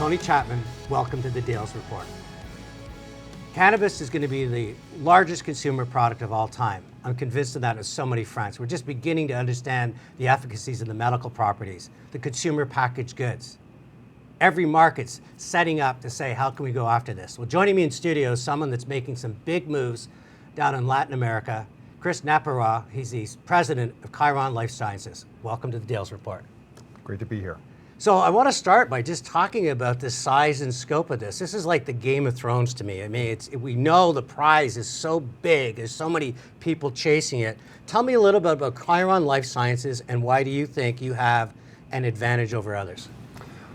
Tony Chapman. Welcome to the Dales Report. Cannabis is going to be the largest consumer product of all time. I'm convinced of that on so many fronts. We're just beginning to understand the efficacies and the medical properties, the consumer packaged goods. Every market's setting up to say, how can we go after this? Well, joining me in studio is someone that's making some big moves down in Latin America, Chris Naprawa. He's the president of Khiron Life Sciences. Welcome to the Dales Report. Great to be here. So I want to start by just talking about the size and scope of this. This is like the Game of Thrones to me. I mean, we know the prize is so big, there's so many people chasing it. Tell me a little bit about Khiron Life Sciences and why do you think you have an advantage over others?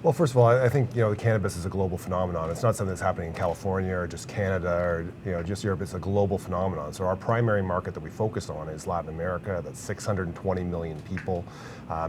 Well, first of all, I think the cannabis is a global phenomenon. It's not something that's happening in California or just Canada or just Europe. It's a global phenomenon. So our primary market that we focus on is Latin America. That's 620 million people.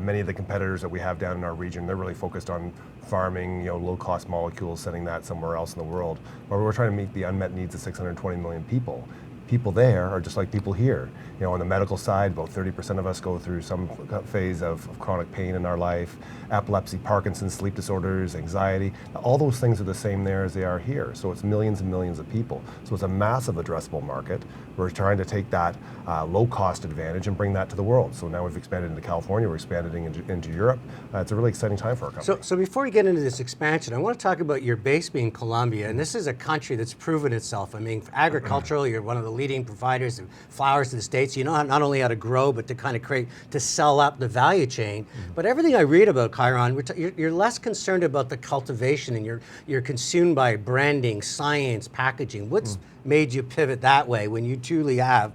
Many of the competitors that we have down in our region, they're really focused on farming, low-cost molecules, sending that somewhere else in the world. But we're trying to meet the unmet needs of 620 million people. People there are just like people here. On the medical side, about 30% of us go through some phase of chronic pain in our life, epilepsy, Parkinson's, sleep disorders, anxiety. All those things are the same there as they are here. So it's millions and millions of people. So it's a massive addressable market. We're trying to take that low-cost advantage and bring that to the world. So now we've expanded into California, we're expanding into Europe. It's a really exciting time for our company. So before we get into this expansion, I want to talk about your base being Colombia, and this is a country that's proven itself. I mean, agricultural, you're one of the leading providers of flowers to the States. You know not only how to grow, but to kind of create, to sell up the value chain. But everything I read about Khiron, you're less concerned about the cultivation and you're consumed by branding, science, packaging. What's made you pivot that way when you truly have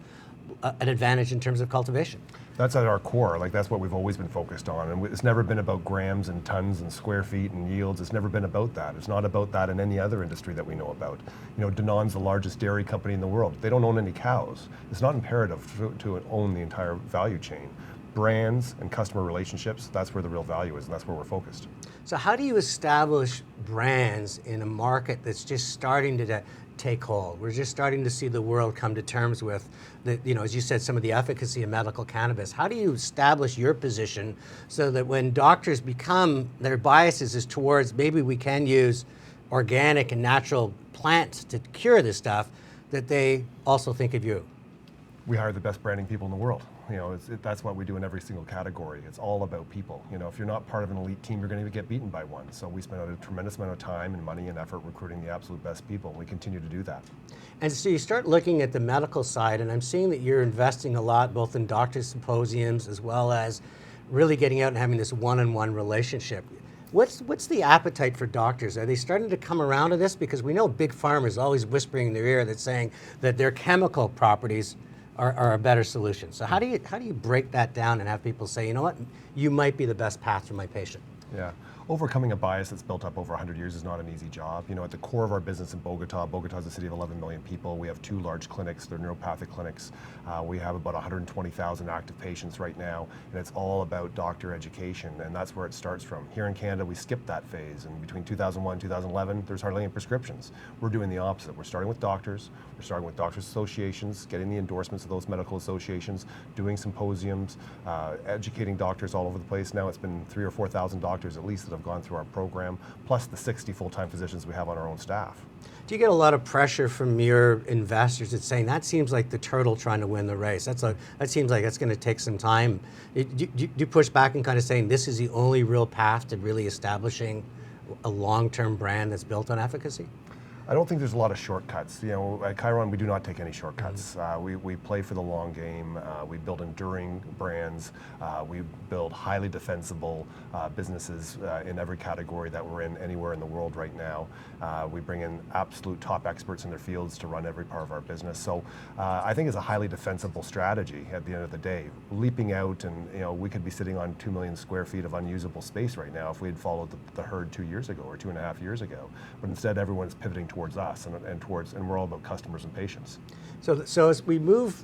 an advantage in terms of cultivation? That's at our core. That's what we've always been focused on. And it's never been about grams and tons and square feet and yields. It's never been about that. It's not about that in any other industry that we know about. Danone's the largest dairy company in the world. They don't own any cows. It's not imperative to own the entire value chain. Brands and customer relationships, that's where the real value is, and that's where we're focused. So how do you establish brands in a market that's just starting to take hold? We're just starting to see the world come to terms with, as you said, some of the efficacy of medical cannabis. How do you establish your position so that when doctors become, their biases is towards maybe we can use organic and natural plants to cure this stuff, that they also think of you? We hire the best branding people in the world. That's what we do in every single category. It's all about people. If you're not part of an elite team, you're going to get beaten by one. So we spend a tremendous amount of time and money and effort recruiting the absolute best people, and we continue to do that. And so you start looking at the medical side, and I'm seeing that you're investing a lot both in doctor symposiums as well as really getting out and having this one-on-one relationship. What's the appetite for doctors? Are they starting to come around to this? Because we know big pharma is always whispering in their ear that's saying that their chemical properties are a better solution. So how do you break that down and have people say, you know what, you might be the best path for my patient? Yeah. Overcoming a bias that's built up over 100 years is not an easy job. At the core of our business in Bogota is a city of 11 million people. We have 2 large clinics. They're neuropathic clinics. We have about 120,000 active patients right now, and it's all about doctor education, and that's where it starts from. Here in Canada, we skipped that phase, and between 2001 and 2011, there's hardly any prescriptions. We're doing the opposite. We're starting with doctors. We're starting with doctors' associations, getting the endorsements of those medical associations, doing symposiums, educating doctors all over the place. Now it's been 3,000 or 4,000 doctors at least that have gone through our program, plus the 60 full-time physicians we have on our own staff. Do you get a lot of pressure from your investors that's saying that seems like the turtle trying to win the race? That seems like it's going to take some time. Do you push back and kind of saying this is the only real path to really establishing a long-term brand that's built on efficacy? I don't think there's a lot of shortcuts. At Khiron, we do not take any shortcuts. We play for the long game. We build enduring brands. We build highly defensible businesses in every category that we're in anywhere in the world right now. We bring in absolute top experts in their fields to run every part of our business. So I think it's a highly defensible strategy at the end of the day. Leaping out and we could be sitting on 2 million square feet of unusable space right now if we had followed the herd 2 years ago or 2.5 years ago. But instead everyone's pivoting towards us and we're all about customers and patients. So as we move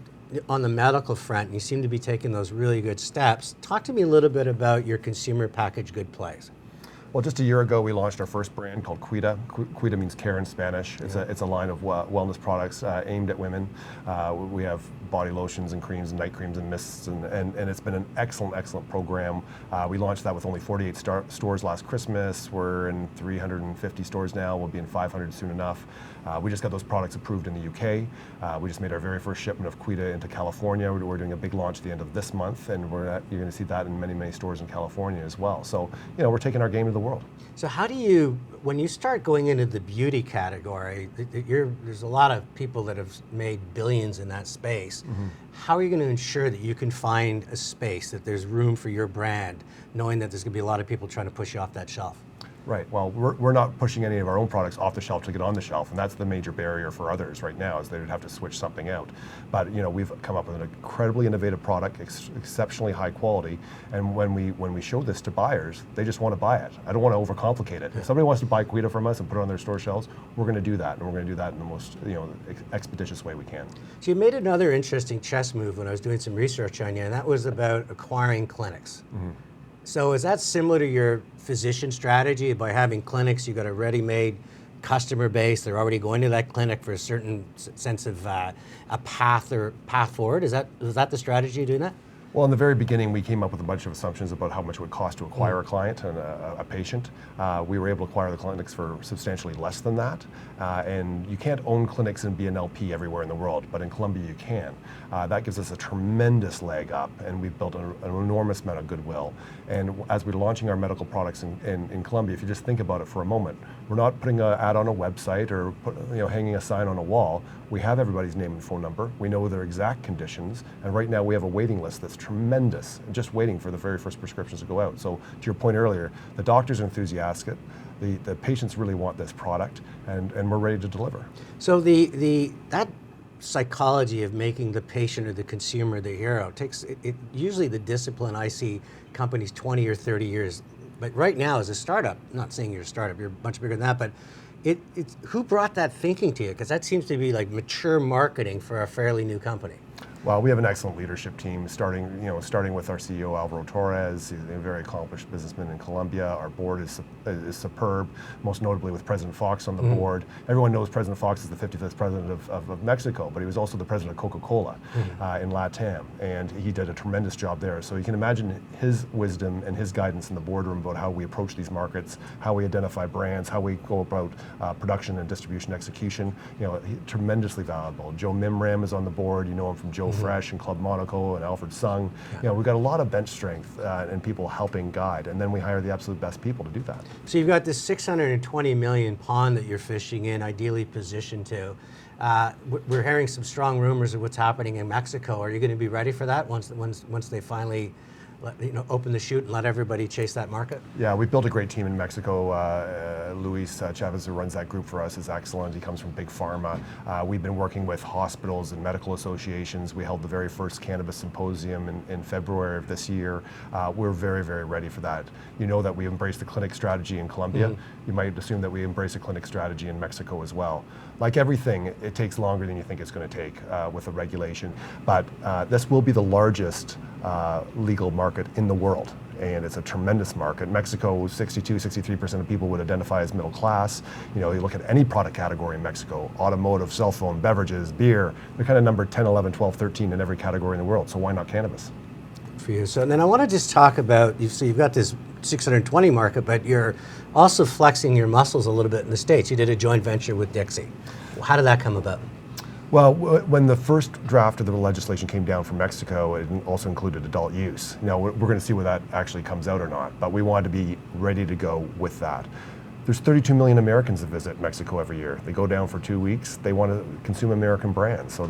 on the medical front, you seem to be taking those really good steps. Talk to me a little bit about your consumer packaged good plays. Well, just a year ago, we launched our first brand called Cuida. Cuida means care in Spanish. It's a line of wellness products aimed at women. We have body lotions and creams and night creams and mists, and it's been an excellent program. We launched that with only 48 stores last Christmas. We're in 350 stores now. We'll be in 500 soon enough. We just got those products approved in the UK. We just made our very first shipment of Cuida into California. We're doing a big launch at the end of this month, and you're going to see that in many stores in California as well. So, we're taking our game to the world. So how do you, when you start going into the beauty category, there's a lot of people that have made billions in that space. How are you going to ensure that you can find a space, that there's room for your brand, knowing that there's going to be a lot of people trying to push you off that shelf? Right. Well, we're not pushing any of our own products off the shelf to get on the shelf, and that's the major barrier for others right now, is they would have to switch something out. But we've come up with an incredibly innovative product, exceptionally high quality, and when we show this to buyers, they just want to buy it. I don't want to overcomplicate it. If somebody wants to buy Cuida from us and put it on their store shelves, we're going to do that, and we're going to do that in the most expeditious way we can. So you made another interesting chess move when I was doing some research on you, and that was about acquiring clinics. So is that similar to your physician strategy? By having clinics, you got a ready-made customer base. They're already going to that clinic for a certain sense of a path forward. Is that the strategy doing that? Well, in the very beginning, we came up with a bunch of assumptions about how much it would cost to acquire a client and a patient. We were able to acquire the clinics for substantially less than that. And you can't own clinics and be an LP everywhere in the world, but in Colombia you can. That gives us a tremendous leg up, and we've built an enormous amount of goodwill. And as we're launching our medical products in Colombia, if you just think about it for a moment, we're not putting an ad on a website or hanging a sign on a wall. We have everybody's name and phone number. We know their exact conditions, and right now we have a waiting list that's tremendous, just waiting for the very first prescriptions to go out. So to your point earlier, the doctors are enthusiastic, the patients really want this product, and we're ready to deliver. So that psychology of making the patient or the consumer the hero takes usually the discipline. I see companies 20 or 30 years, but right now as a startup, I'm not saying you're a startup, you're much bigger than that, but who brought that thinking to you? Because that seems to be like mature marketing for a fairly new company. Well, we have an excellent leadership team, starting with our CEO Alvaro Torres. He's a very accomplished businessman in Colombia. Our board is superb, most notably with President Fox on the board. Everyone knows President Fox is the 55th president of Mexico, but he was also the president of Coca-Cola in LATAM, and he did a tremendous job there. So you can imagine his wisdom and his guidance in the boardroom about how we approach these markets, how we identify brands, how we go about production and distribution execution. Tremendously valuable. Joe Mimram is on the board. You know him from Joe Fresh and Club Monaco and Alfred Sung. We've got a lot of bench strength and people helping guide, and then we hire the absolute best people to do that. So you've got this 620 million pond that you're fishing in, ideally positioned to. We're hearing some strong rumors of what's happening in Mexico. Are you going to be ready for that once they finally open the chute and let everybody chase that market? Yeah, we've built a great team in Mexico. Luis Chavez, who runs that group for us, is excellent. He comes from big pharma. We've been working with hospitals and medical associations. We held the very first cannabis symposium in February of this year. We're very ready for that. You know that we embraced the clinic strategy in Colombia. You might assume that we embrace a clinic strategy in Mexico as well. Like everything, it takes longer than you think it's going to take with the regulation. But this will be the largest legal market in the world, and it's a tremendous market. Mexico, 63% of people would identify as middle class. You look at any product category in Mexico, automotive, cell phone, beverages, beer, they're kind of numbered 10, 11, 12, 13 in every category in the world, so why not cannabis? For you. So then I want to just talk about, you've got this 620 market, but you're also flexing your muscles a little bit in the States. You did a joint venture with Dixie. How did that come about? Well, when the first draft of the legislation came down from Mexico, it also included adult use. Now, we're going to see whether that actually comes out or not, but we wanted to be ready to go with that. There's 32 million Americans that visit Mexico every year. They go down for 2 weeks. They want to consume American brands, so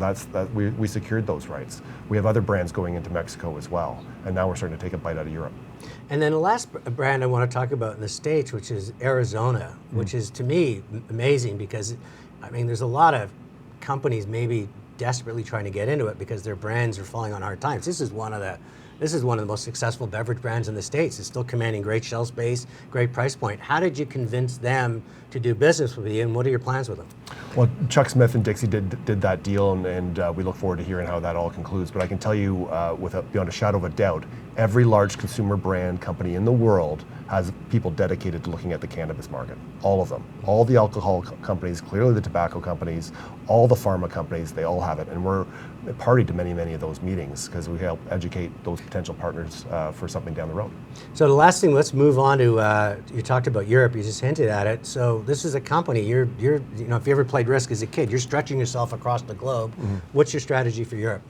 we secured those rights. We have other brands going into Mexico as well, and now we're starting to take a bite out of Europe. And then the last brand I want to talk about in the States, which is Arizona, which is, to me, amazing because, there's a lot of companies maybe desperately trying to get into it because their brands are falling on hard times. This is one of the most successful beverage brands in the States. It's still commanding great shelf space, great price point. How did you convince them to do business with you, and what are your plans with them? Well, Chuck Smith and Dixie did that deal, and we look forward to hearing how that all concludes. But I can tell you, beyond a shadow of a doubt, Every large consumer brand company in the world has people dedicated to looking at the cannabis market. All of them. All the alcohol companies, clearly the tobacco companies, all the pharma companies, they all have it. And we're party to many, many of those meetings because we help educate those potential partners for something down the road. So the last thing, let's move on to, you talked about Europe, you just hinted at it. So this is a company, you know, if you ever played Risk as a kid, you're stretching yourself across the globe. What's your strategy for Europe?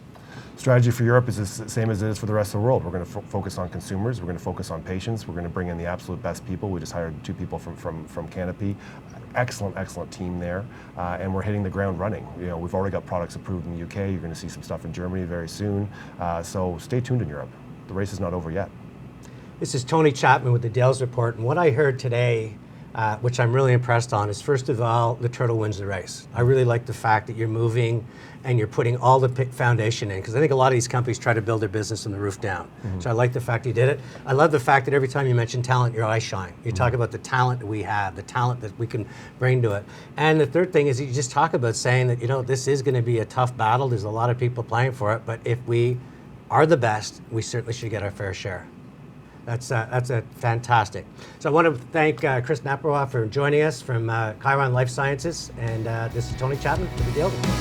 Strategy for Europe is the same as it is for the rest of the world. We're going to focus on consumers. We're going to focus on patients. We're going to bring in the absolute best people. We just hired 2 people from Canopy. Excellent team there, and we're hitting the ground running. You know, we've already got products approved in the UK. You're going to see some stuff in Germany very soon. So stay tuned in Europe. The race is not over yet. This is Tony Chapman with the Dales Report, and what I heard today, which I'm really impressed on, is first of all, the turtle wins the race. I really like the fact that you're moving and you're putting all the foundation in, because I think a lot of these companies try to build their business from the roof down. So I like the fact you did it. I love the fact that every time you mention talent, your eyes shine. You talk about the talent that we have, the talent that we can bring to it. And the third thing is you just talk about saying that, you know, this is going to be a tough battle. There's a lot of people playing for it, but if we are the best, we certainly should get our fair share. That's a fantastic. So I want to thank Chris Naprawa for joining us from Khiron Life Sciences, and this is Tony Chapman for the Dales Report.